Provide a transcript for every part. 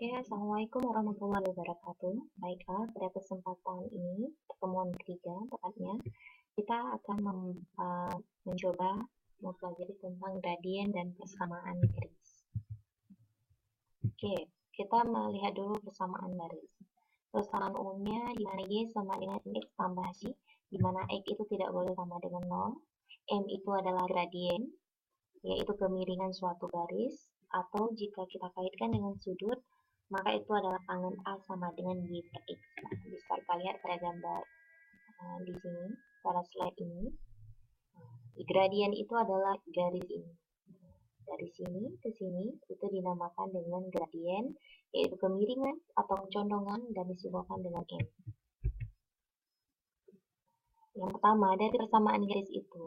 Oke, Assalamualaikum warahmatullahi wabarakatuh. Baiklah, pada kesempatan ini, pertemuan ketiga tepatnya, kita akan mencoba mempelajari tentang gradien dan persamaan garis. Oke, kita melihat dulu persamaan garis. Persamaan umumnya di mana Y sama dengan X tambah C, di mana X itu tidak boleh sama dengan 0. M itu adalah gradien, yaitu kemiringan suatu garis, atau jika kita kaitkan dengan sudut, maka itu adalah tangen A sama dengan Y per X. Nah, bisa kita lihat pada gambar di sini, pada slide ini. Gradien itu adalah garis ini. Dari sini ke sini, itu dinamakan dengan gradien, yaitu kemiringan atau condongan dan disimbolkan dengan M. Yang pertama, dari persamaan garis itu,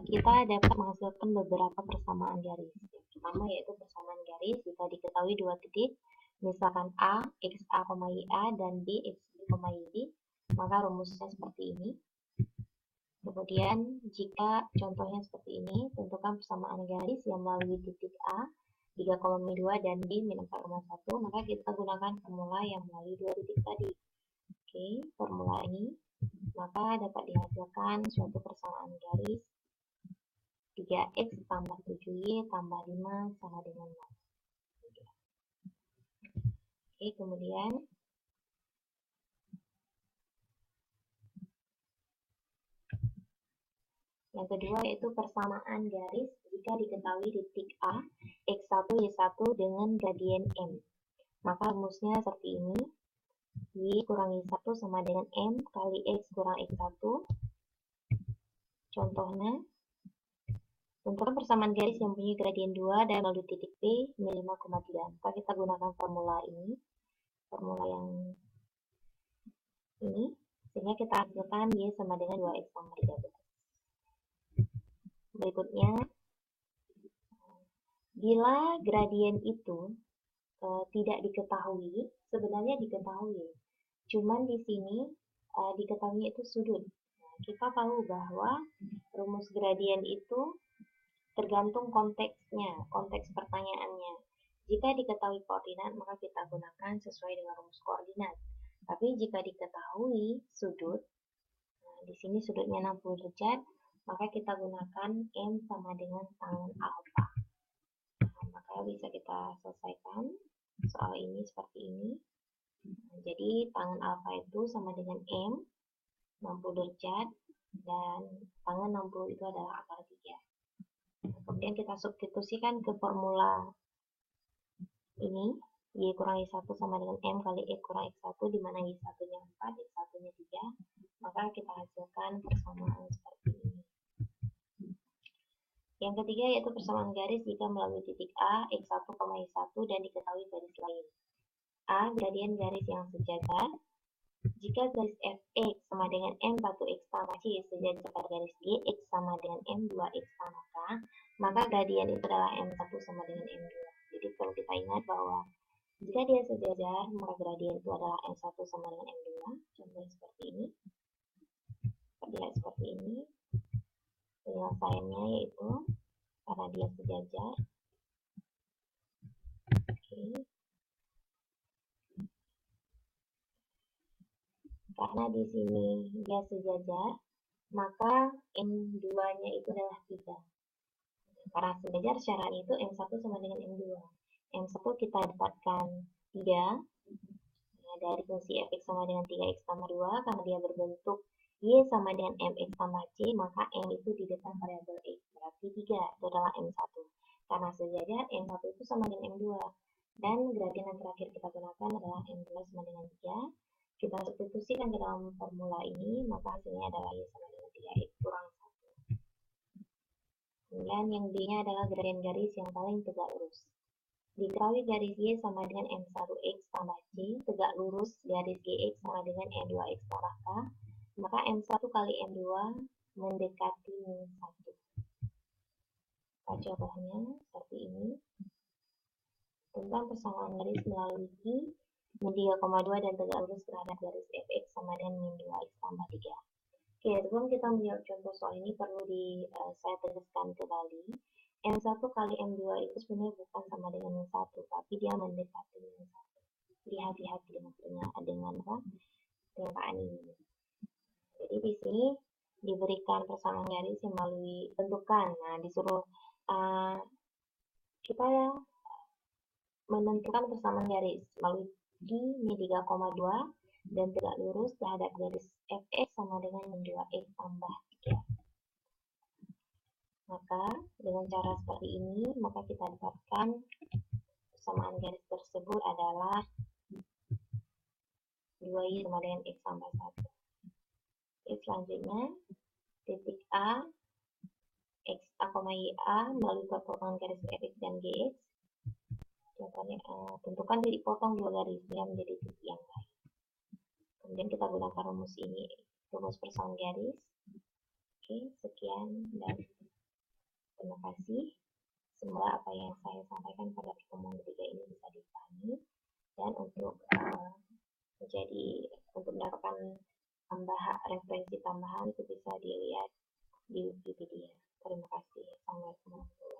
kita dapat menghasilkan beberapa persamaan garis. Yang pertama yaitu persamaan garis jika diketahui dua titik, misalkan A, X A, Y A, dan B, X B, Y B, maka rumusnya seperti ini. Kemudian, jika contohnya seperti ini, tentukan persamaan garis yang melalui titik A, 3,2 dan B, minus 4,1, maka kita gunakan formula yang melalui dua titik tadi. Oke, formula ini, maka dapat dihasilkan suatu persamaan garis 3X tambah 7Y tambah 5 sama dengan 0. Oke, kemudian yang kedua yaitu persamaan garis jika diketahui titik A, X1, Y1 dengan gradien M. Maka rumusnya seperti ini. Y kurang Y1 sama dengan M kali X kurang X1. Contohnya, tentukan persamaan garis yang punya gradien 2 dan melalui titik P 5,3. Maka kita gunakan formula ini, formula yang ini, sehingga kita hasilkan Y sama dengan 2X tambah 13. Berikutnya, bila gradien itu tidak diketahui, sebenarnya diketahui, cuman di sini diketahui itu sudut. Nah, kita tahu bahwa rumus gradien itu tergantung konteksnya, konteks pertanyaannya. Jika diketahui koordinat, maka kita gunakan sesuai dengan rumus koordinat. Tapi jika diketahui sudut, nah, di sini sudutnya 60 derajat, maka kita gunakan M sama dengan tangen alfa. Nah, maka bisa kita selesaikan soal ini seperti ini. Nah, jadi tangen alfa itu sama dengan M, 60 derajat, dan tangen 60 itu adalah akar 3. Nah, kemudian kita substitusikan ke formula ini, Y kurang Y1 sama dengan M kali X kurang X1, di mana Y1-nya 4, X1-nya 3, maka kita hasilkan persamaan seperti ini. Yang ketiga yaitu persamaan garis jika melalui titik A, X1, Y1 dan diketahui garis lain. A, gradien garis yang sejajar. Jika garis Fx sama dengan M1X tambah C sejajar pada garis G, X sama dengan M2X tambah K, maka gradien itu adalah M1 sama dengan M2. Jadi perlu kita ingat bahwa jika dia sejajar, maka gradien itu adalah M1 sama dengan M2. Contohnya seperti ini. Dilihat seperti ini. Penyelesaiannya yaitu karena dia sejajar. Oke. Karena di sini dia sejajar, maka M2-nya itu adalah 3. Karena sejajar syaratnya itu M1 sama dengan M2. M1 kita dapatkan 3. Nah, dari fungsi Fx sama dengan 3x tambah 2, karena dia berbentuk Y sama dengan Mx tambah C, maka M itu di depan variabel X. Berarti 3 itu adalah M1. Karena sejajar, M1 itu sama dengan M2. Dan gradien yang terakhir kita gunakan adalah M2 sama dengan 3. Kita substitusikan ke dalam formula ini, maka hasilnya adalah Y sama dengan 3x kurang 1. Kemudian yang B-nya adalah gradien garis yang paling tegak lurus. Diketahui garis Y sama dengan M1X tambah C, tegak lurus garis GX sama dengan M2X tambah K, maka M1 kali M2 mendekati min 1. Contohnya seperti ini. Tentang persamaan garis melalui Q, min 3,2 dan tegak lurus terhadap garis Fx sama dengan min 2x tambah 3. Oke, sebelum kita menjawab contoh soal ini perlu saya tegaskan kembali. M1 kali M2 itu sebenarnya bukan sama dengan min 1, tapi dia mendekati min 1. Jadi hati-hati dengan penggunaan ini. Jadi di sini diberikan persamaan garis yang melalui bentukan. Nah, disuruh kita menentukan persamaan garis melalui ini 3,2 dan tegak lurus terhadap garis FX sama dengan 2X tambah 3. Maka dengan cara seperti ini, maka kita dapatkan persamaan garis tersebut adalah 2Y sama dengan X tambah 1. Selanjutnya, titik A, X A, Y A melalui perpotongan garis FX dan GX. Contohnya, tentukan titik potong dua garis yang menjadi titik yang lain. Kemudian kita gunakan rumus ini, rumus persamaan garis. Oke, sekian dan terima kasih. Semoga apa yang saya sampaikan pada pertemuan ketiga ini bisa dipahami dan untuk mendapatkan referensi tambahan itu bisa dilihat di Wikipedia. Terima kasih. Assalamualaikum warahmatullahi wabarakatuh.